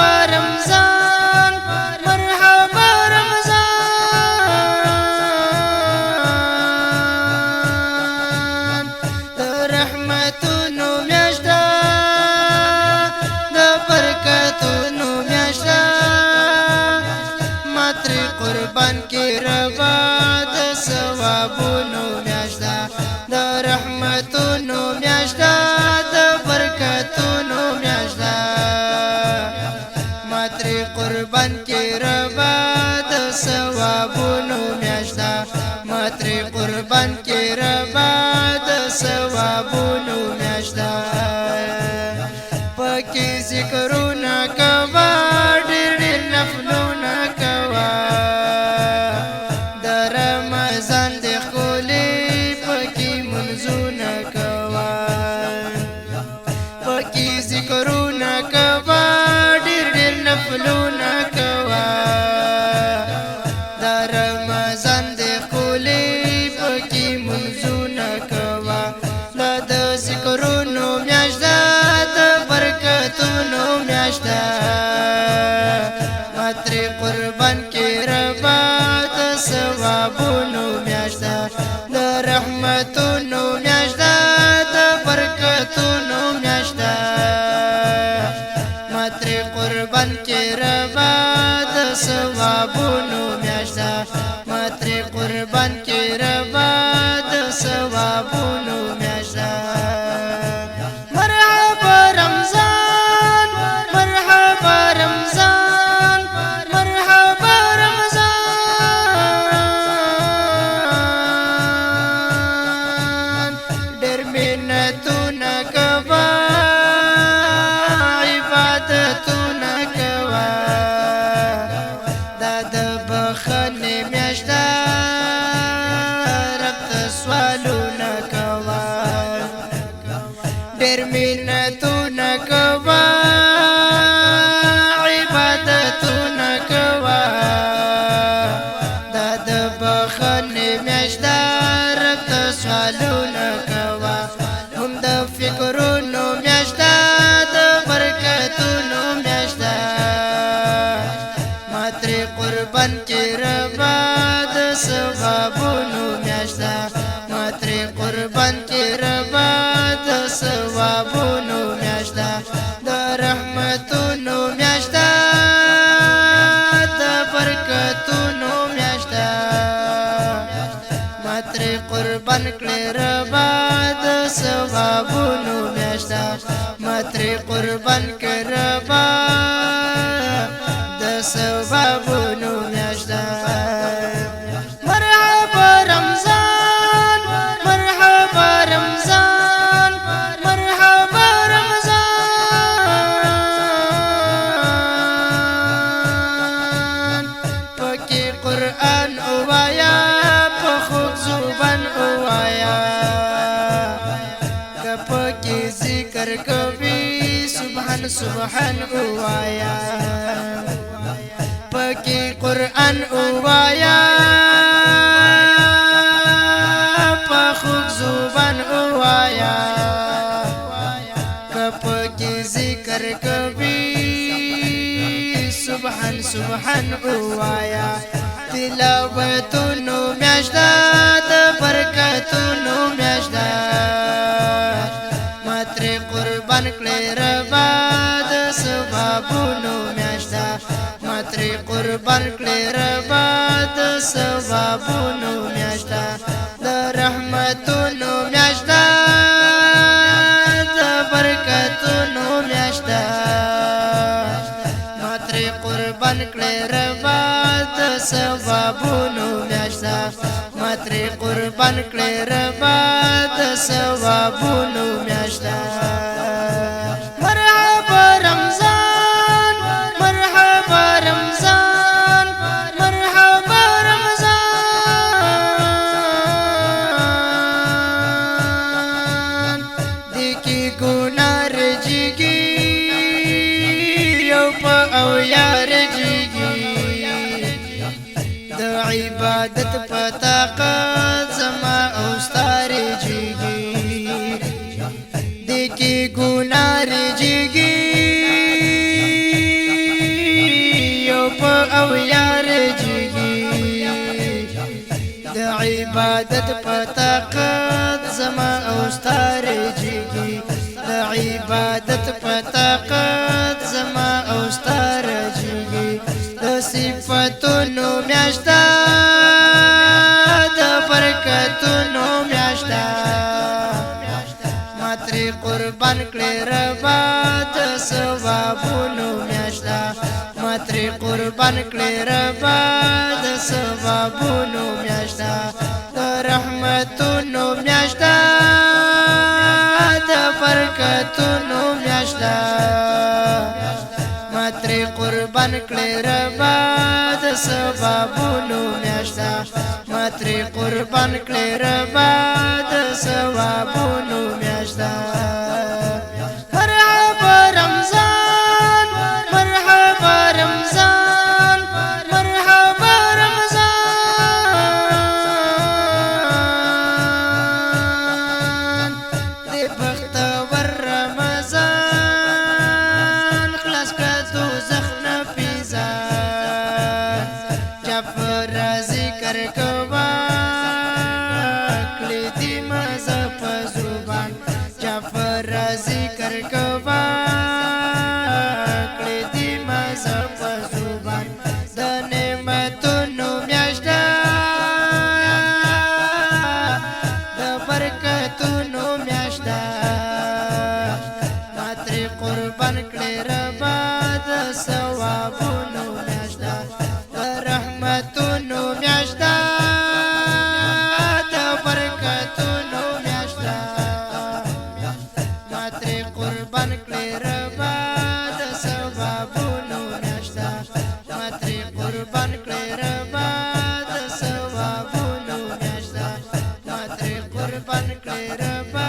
رمضان مرحبا رمضان د رحمتونو میاشت ده د برکتونو میاشت ده ما ترې قربان کې ربا د ثوابونو میاشت ده د رحمتونو میاشت ده د برکتونو میاشت ده ما ترې قربان کې ربا د ثوابونو میاشت ده ما ترې قربان کې ربا د ثوابونو میاشت ده پکې ذکرونه کوه ډېر ډېر نفلونه کوه د رمضان د ښکلې پکې منځونه کوه پکې ذکرونه کوه ډېر ډېر نفلونه کوه د رمضان د ښکلې پکې منځونه کوه دا د ذکرونو میاشت ده د برکتونو میاشت ده ما ترې قربان کې ربا د ثوابونو میاشت ده د رحمتونو میاشت ده د برکتونو میاشت ده ما ترې قربان کې ربا د ثوابونو میاشت ده ما ترې قربان کې ربا د ثوابونو میاشت ده مرحبا رمضان مرحبا رمضان مرحبا رمضان ډېر منتونه کوه عبادتونه کوه دا د بخښنې میاشت ده رب ته سوالونه کوه ډېر منتونه کوه عبادتونه کوه دا د بخښنې میاشت ده رب ته سوالونه کوه هم د فکرونو میاشت ده د برکتونو میاشت ده ما ترې قربان کې ربا د ثوابونو میاشت ده ما ترې قربان کې ربا د ثوابونو میاشت ده د رحمتونو میاشت ده د برکتونو میاشت ده ما ترې قربان کړې ربا د ثوابونو میاشت ده ما ترې قربان کړې ربا د ثوابونو میاشت ده مرحبا رمضان مرحبا رمضان مرحبا رمضان پکې قرآن اوایا په خوږ زبان اوایا که پکې ذکر کوي سبحان سبحان اوایا پکې قرآن اوایا په خوږ زبان اوایا که پکې ذکر کوي سبحان سبحان اوایا تلاوتونو میاشت ده د برکتونو میاشت ده ما ترې قربان کړې ربا د ثوابونو میاشت ده ما ترې قربان کړې ربا د ثوابونو میاشت ده د رحمتونو میاشت ده د برکتونو میاشت ده ما ترې قربان کړې ربا د ثوابونو میاشت ده ما ترې قربان کړې ربا د ثوابونو میاشت ده مرحبا رمضان مرحبا رمضان مرحبا رمضان دکی ګناه رجیږي یو په او یار جیږي د عبادت په طاقت زما او ستار جیږي دکی ګناه رجیږي په او یار جیږي د عبادت په طاقت زما او ستار جیږي د عبادت په طاقت زما او ستار جیږي د صفاتونو میاشتا د برکتونو میاشتا ماتري قربان کړې ربا د ثوابونو میاشتا ماتري قربان کړې ربا د ثوابونو میاشتا د رحمتونو میاشتا د برکتونو میاشتا ماتري قربان کړې ربا د ثوابونو میاشتا ماتري قربان کړې ربا د ثوابونو میاشتا مرحبا رمضان مرحبا رمضان مرحبا رمضان د بختور رمضان خلاص کړه دوزخ نه پیزان جعفر ذکر کوه کړي دي مزه په زبان جعفر ذکر کوه کړي دي مزه په زبان د نعمتونو میاشتا د برکتونو میاشتا ماتري قربان کړې ربا د ثوابونو میاشتا د رحمتونو میاشتا د برکتونو میاشتا ماتري قربان کړې ربا د ثوابونو میاشتا ماتري قربان کړې ربا د ثوابونو میاشتا ماتري قربان کړې ربا